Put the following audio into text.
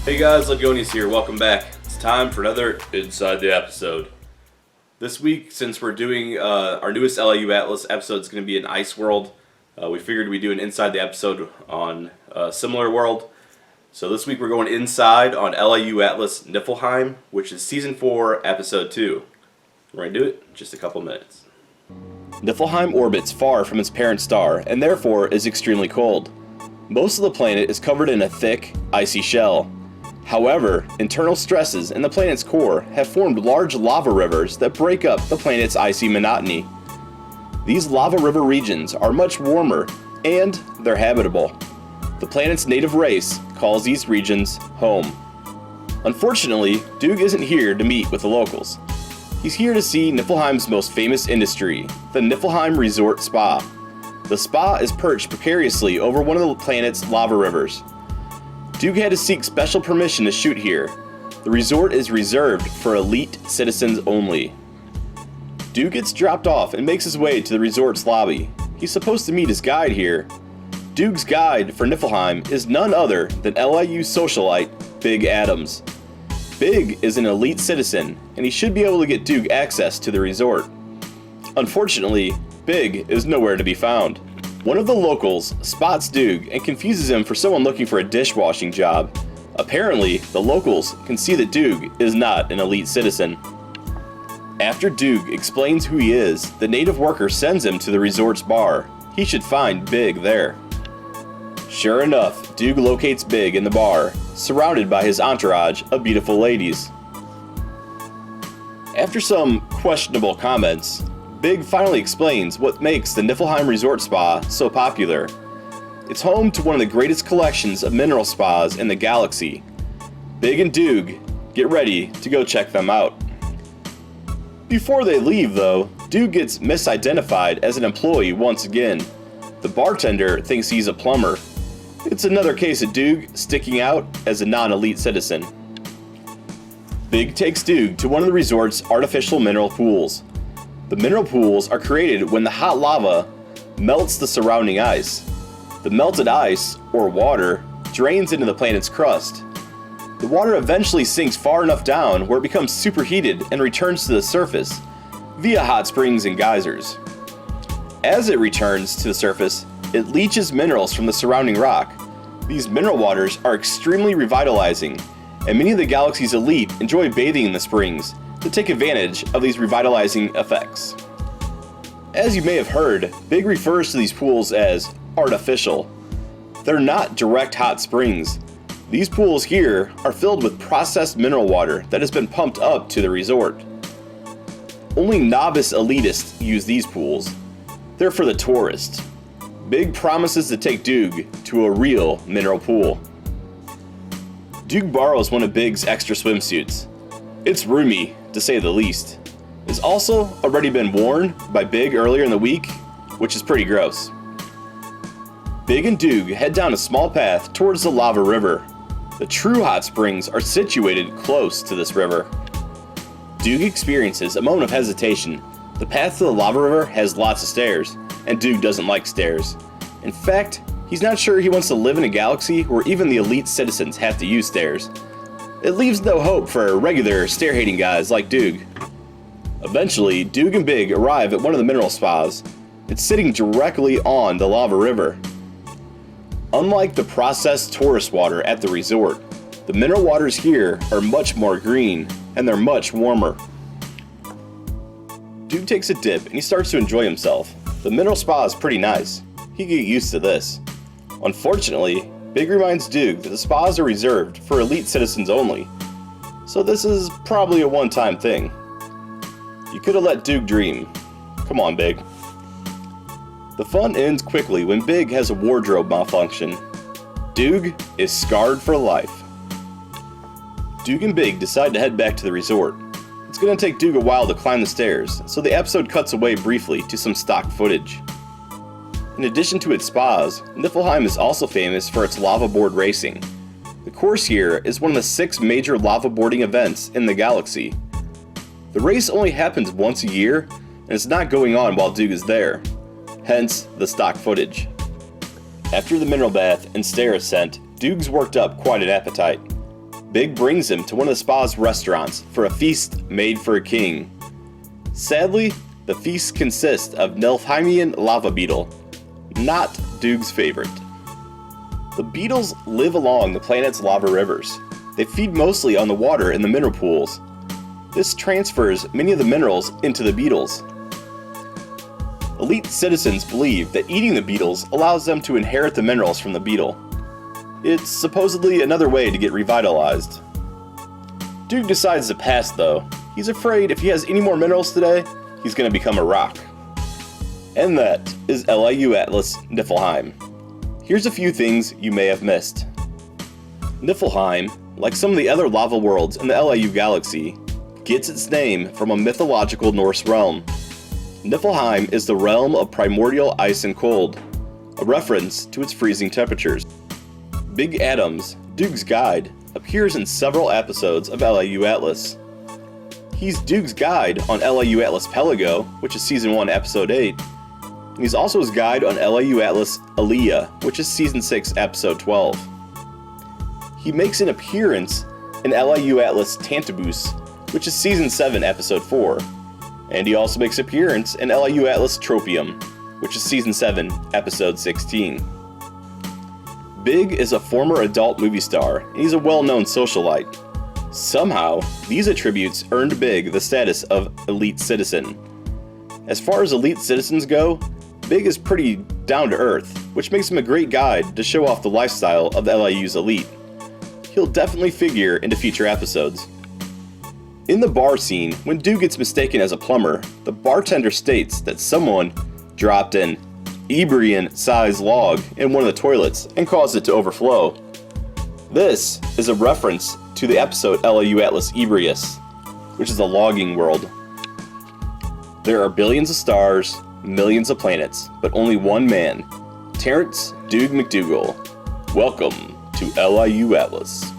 Hey guys, Ludgonious here. Welcome back. It's time for another Inside the Episode. This week, since we're doing our newest LIU Atlas episode, is going to be an ice world. We figured we'd do an Inside the Episode on a similar world. So this week we're going inside on LIU Atlas Niflheim, which is Season 4, Episode 2. We're going to do it in just a couple minutes. Niflheim orbits far from its parent star, and therefore is extremely cold. Most of the planet is covered in a thick, icy shell. However, internal stresses in the planet's core have formed large lava rivers that break up the planet's icy monotony. These lava river regions are much warmer, and they're habitable. The planet's native race calls these regions home. Unfortunately, Doug isn't here to meet with the locals. He's here to see Niflheim's most famous industry, the Niflheim Resort Spa. The spa is perched precariously over one of the planet's lava rivers. Doug had to seek special permission to shoot here. The resort is reserved for elite citizens only. Doug gets dropped off and makes his way to the resort's lobby. He's supposed to meet his guide here. Doug's guide for Niflheim is none other than LIU socialite Big Adams. Big is an elite citizen, and he should be able to get Doug access to the resort. Unfortunately, Big is nowhere to be found. One of the locals spots Doug and confuses him for someone looking for a dishwashing job. Apparently, the locals can see that Doug is not an elite citizen. After Doug explains who he is, the native worker sends him to the resort's bar. He should find Big there. Sure enough, Doug locates Big in the bar, surrounded by his entourage of beautiful ladies. After some questionable comments, Big finally explains what makes the Niflheim Resort Spa so popular. It's home to one of the greatest collections of mineral spas in the galaxy. Big and Doug get ready to go check them out. Before they leave though, Doug gets misidentified as an employee once again. The bartender thinks he's a plumber. It's another case of Doug sticking out as a non-elite citizen. Big takes Doug to one of the resort's artificial mineral pools. The mineral pools are created when the hot lava melts the surrounding ice. The melted ice, or water, drains into the planet's crust. The water eventually sinks far enough down where it becomes superheated and returns to the surface via hot springs and geysers. As it returns to the surface, it leaches minerals from the surrounding rock. These mineral waters are extremely revitalizing, and many of the galaxy's elite enjoy bathing in the springs to take advantage of these revitalizing effects. As you may have heard, Big refers to these pools as artificial. They're not direct hot springs. These pools here are filled with processed mineral water that has been pumped up to the resort. Only novice elitists use these pools. They're for the tourists. Big promises to take Doug to a real mineral pool. Doug borrows one of Big's extra swimsuits. It's roomy, to say the least. It's also already been worn by Big earlier in the week, which is pretty gross. Big and Doug head down a small path towards the lava river. The true hot springs are situated close to this river. Doug experiences a moment of hesitation. The path to the lava river has lots of stairs, and Doug doesn't like stairs. In fact, he's not sure he wants to live in a galaxy where even the elite citizens have to use stairs. It leaves no hope for regular stair-hating guys like Doug. Eventually, Doug and Big arrive at one of the mineral spas. It's sitting directly on the lava river. Unlike the processed tourist water at the resort, the mineral waters here are much more green, and they're much warmer. Doug takes a dip and he starts to enjoy himself. The mineral spa is pretty nice. He can get used to this. Unfortunately, Big reminds Doug that the spas are reserved for elite citizens only, so this is probably a one-time thing. You could have let Doug dream. Come on, Big. The fun ends quickly when Big has a wardrobe malfunction. Doug is scarred for life. Doug and Big decide to head back to the resort. It's going to take Doug a while to climb the stairs, so the episode cuts away briefly to some stock footage. In addition to its spas, Niflheim is also famous for its lava board racing. The course here is one of the 6 major lava boarding events in the galaxy. The race only happens once a year, and it's not going on while Doug is there, hence the stock footage. After the mineral bath and stair ascent, Doug's worked up quite an appetite. Big brings him to one of the spa's restaurants for a feast made for a king. Sadly, the feast consists of Niflheimian lava beetle, not Doog's favorite. The beetles live along the planet's lava rivers. They feed mostly on the water in the mineral pools. This transfers many of the minerals into the beetles. Elite citizens believe that eating the beetles allows them to inherit the minerals from the beetle. It's supposedly another way to get revitalized. Doog decides to pass though. He's afraid if he has any more minerals today, he's going to become a rock. And that is LIU Atlas Niflheim. Here's a few things you may have missed. Niflheim, like some of the other lava worlds in the LIU galaxy, gets its name from a mythological Norse realm. Niflheim is the realm of primordial ice and cold, a reference to its freezing temperatures. Big Adams, Doog's guide, appears in several episodes of LIU Atlas. He's Doog's guide on LIU Atlas Pelago, which is Season 1, Episode 8, and he's also his guide on LIU Atlas Alea, which is Season 6, Episode 12. He makes an appearance in LIU Atlas Tantabus, which is Season 7, Episode 4, and he also makes an appearance in LIU Atlas Tropium, which is Season 7, Episode 16. Big is a former adult movie star, and he's a well-known socialite. Somehow, these attributes earned Big the status of elite citizen. As far as elite citizens go, Big is pretty down-to-earth, which makes him a great guide to show off the lifestyle of the LIU's elite. He'll definitely figure into future episodes. In the bar scene, when Doog gets mistaken as a plumber, the bartender states that someone dropped an Ebrian-sized log in one of the toilets and caused it to overflow. This is a reference to the episode LIU Atlas Ebrius, which is a logging world. There are billions of stars, millions of planets, but only one man, Terrence Doog McDougal. Welcome to LIU Atlas.